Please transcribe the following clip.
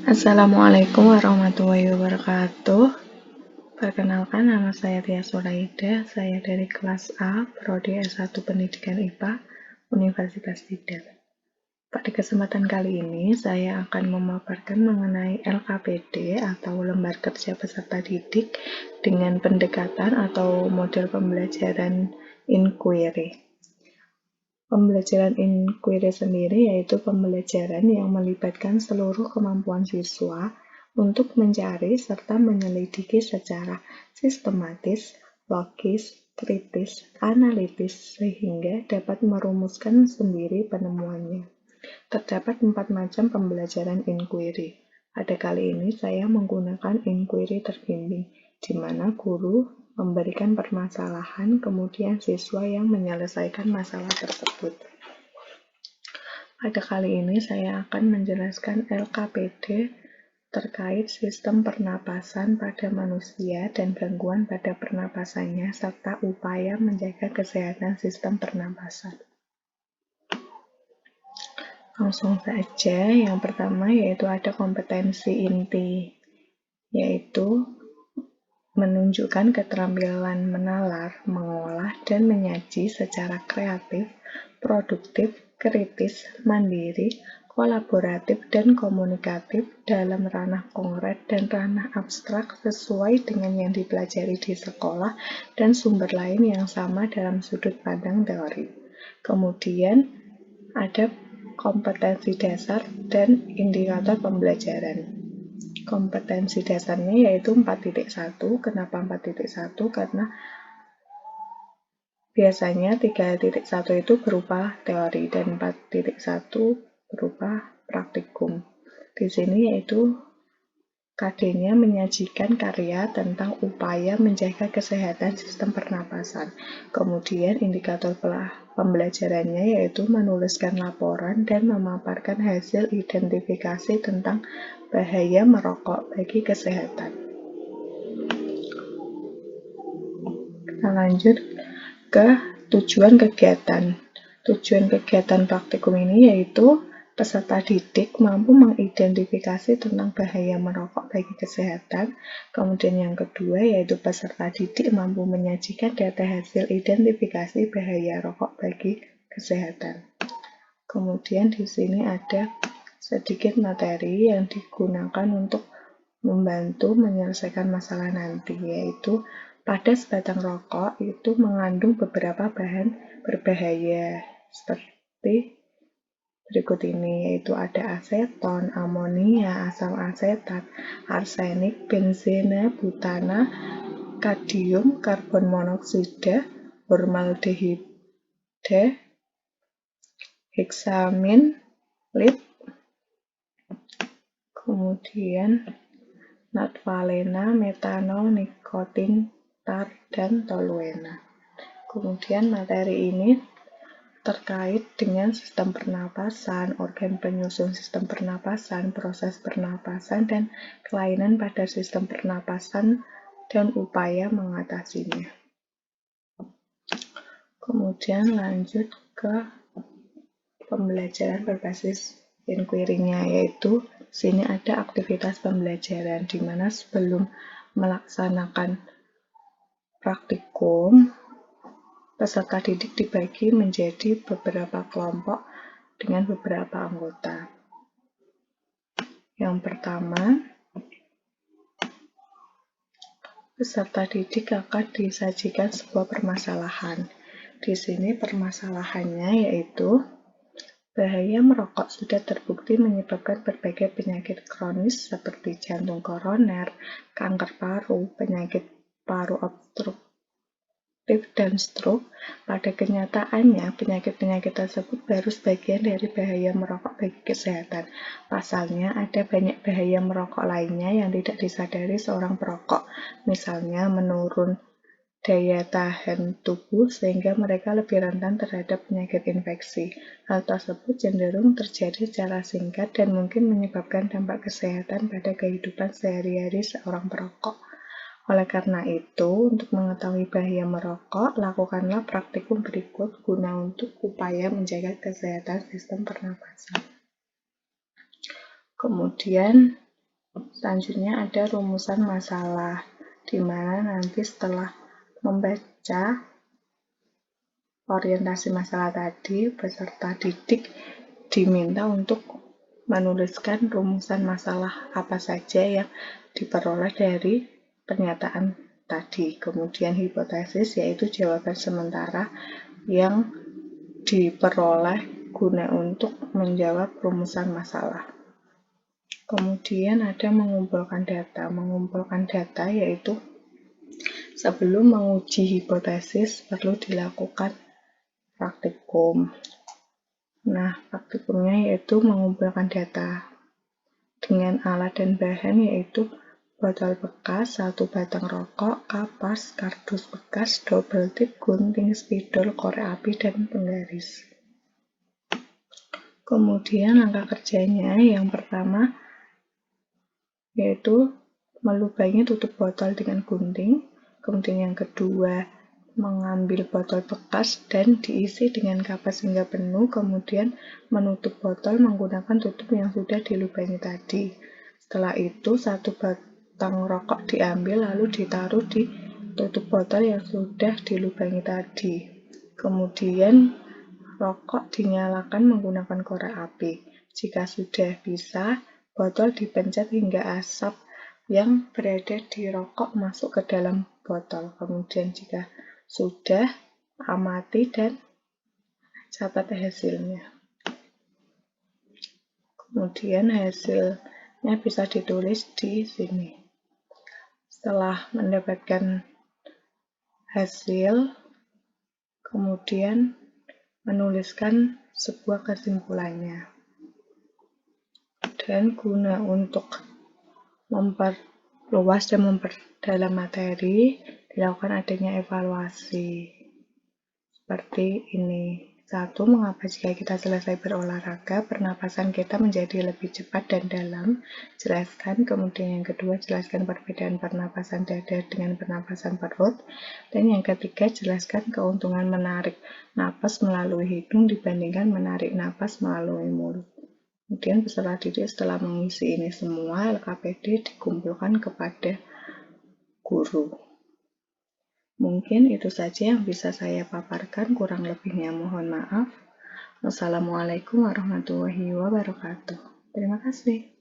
Assalamualaikum warahmatullahi wabarakatuh. Perkenalkan, nama saya Tia Suraida. Saya dari kelas A, Prodi S1 Pendidikan IPA, Universitas Tidar. Pada kesempatan kali ini, saya akan memaparkan mengenai LKPD atau Lembar Kerja Peserta Didik dengan pendekatan atau model pembelajaran inquiry. Pembelajaran inquiry sendiri yaitu pembelajaran yang melibatkan seluruh kemampuan siswa untuk mencari serta menyelidiki secara sistematis, logis, kritis, analitis, sehingga dapat merumuskan sendiri penemuannya. Terdapat 4 macam pembelajaran inquiry. Pada kali ini saya menggunakan inquiry terbimbing, di mana guru memberikan permasalahan, kemudian siswa yang menyelesaikan masalah tersebut. Pada kali ini saya akan menjelaskan LKPD terkait sistem pernapasan pada manusia dan gangguan pada pernapasannya, serta upaya menjaga kesehatan sistem pernapasan. Langsung saja, yang pertama yaitu ada kompetensi inti, yaitu menunjukkan keterampilan menalar, mengolah, dan menyaji secara kreatif, produktif, kritis, mandiri, kolaboratif, dan komunikatif dalam ranah konkret dan ranah abstrak sesuai dengan yang dipelajari di sekolah dan sumber lain yang sama dalam sudut pandang teori. Kemudian ada kompetensi dasar dan indikator pembelajaran. Kompetensi dasarnya yaitu 4.1. Kenapa 4.1? Karena biasanya 3.1 itu berupa teori dan 4.1 berupa praktikum. Di sini yaitu KD-nya menyajikan karya tentang upaya menjaga kesehatan sistem pernapasan. Kemudian indikator pembelajarannya yaitu menuliskan laporan dan memaparkan hasil identifikasi tentang bahaya merokok bagi kesehatan. Kita lanjut ke tujuan kegiatan. Tujuan kegiatan praktikum ini yaitu peserta didik mampu mengidentifikasi tentang bahaya merokok bagi kesehatan. Kemudian yang kedua yaitu peserta didik mampu menyajikan data hasil identifikasi bahaya rokok bagi kesehatan. Kemudian di sini ada sedikit materi yang digunakan untuk membantu menyelesaikan masalah nanti, yaitu pada sebatang rokok itu mengandung beberapa bahan berbahaya seperti berikut ini, yaitu ada aseton, amonia, asam asetat, arsenik, benzena, butana, kadium, karbon monoksida, formaldehida, heksamin, lead, kemudian natvalena, metanol, nikotin, tar, dan toluena. Kemudian materi ini terkait dengan sistem pernapasan, organ penyusun sistem pernapasan, proses pernapasan, dan kelainan pada sistem pernapasan dan upaya mengatasinya. Kemudian lanjut ke pembelajaran berbasis inquiry-nya, yaitu sini ada aktivitas pembelajaran di mana sebelum melaksanakan praktikum, peserta didik dibagi menjadi beberapa kelompok dengan beberapa anggota. Yang pertama, peserta didik akan disajikan sebuah permasalahan. Di sini permasalahannya yaitu bahaya merokok sudah terbukti menyebabkan berbagai penyakit kronis seperti jantung koroner, kanker paru, penyakit paru obstruktif, dan stroke. Pada kenyataannya, penyakit-penyakit tersebut baru sebagian dari bahaya merokok bagi kesehatan. Pasalnya, ada banyak bahaya merokok lainnya yang tidak disadari seorang perokok. Misalnya, menurun daya tahan tubuh sehingga mereka lebih rentan terhadap penyakit infeksi. Hal tersebut cenderung terjadi secara singkat dan mungkin menyebabkan dampak kesehatan pada kehidupan sehari-hari seorang perokok. Oleh karena itu, untuk mengetahui bahaya merokok, lakukanlah praktikum berikut guna untuk upaya menjaga kesehatan sistem pernapasan. Kemudian, Selanjutnya ada rumusan masalah, di mana nanti setelah membaca orientasi masalah tadi, peserta didik diminta untuk menuliskan rumusan masalah apa saja yang diperoleh dari pernyataan tadi. Kemudian hipotesis, yaitu jawaban sementara yang diperoleh guna untuk menjawab rumusan masalah. Kemudian ada mengumpulkan data. Mengumpulkan data yaitu sebelum menguji hipotesis perlu dilakukan praktikum. Nah, praktikumnya yaitu mengumpulkan data dengan alat dan bahan yaitu botol bekas, 1 batang rokok, kapas, kardus bekas, double tip, gunting, spidol, korek api, dan penggaris. Kemudian langkah kerjanya yang pertama yaitu melubangi tutup botol dengan gunting. Kemudian yang kedua, mengambil botol bekas dan diisi dengan kapas hingga penuh, kemudian menutup botol menggunakan tutup yang sudah dilubangi tadi. Setelah itu, 1 batang rokok diambil lalu ditaruh di tutup botol yang sudah dilubangi tadi. Kemudian rokok dinyalakan menggunakan korek api. Jika sudah bisa, botol dipencet hingga asap yang berada di rokok masuk ke dalam botol. Kemudian jika sudah, amati dan catat hasilnya. Kemudian hasilnya bisa ditulis di sini. Setelah mendapatkan hasil, kemudian menuliskan sebuah kesimpulannya. Dan guna untuk memperluas dan memperdalam materi, dilakukan adanya evaluasi. Seperti ini. 1. Mengapa jika kita selesai berolahraga, pernapasan kita menjadi lebih cepat dan dalam? Jelaskan. Kemudian yang kedua, jelaskan perbedaan pernapasan dada dengan pernapasan perut. Dan yang ketiga, jelaskan keuntungan menarik napas melalui hidung dibandingkan menarik napas melalui mulut. Kemudian peserta didik setelah mengisi ini semua, LKPD dikumpulkan kepada guru. Mungkin itu saja yang bisa saya paparkan, kurang lebihnya mohon maaf. Wassalamualaikum warahmatullahi wabarakatuh. Terima kasih.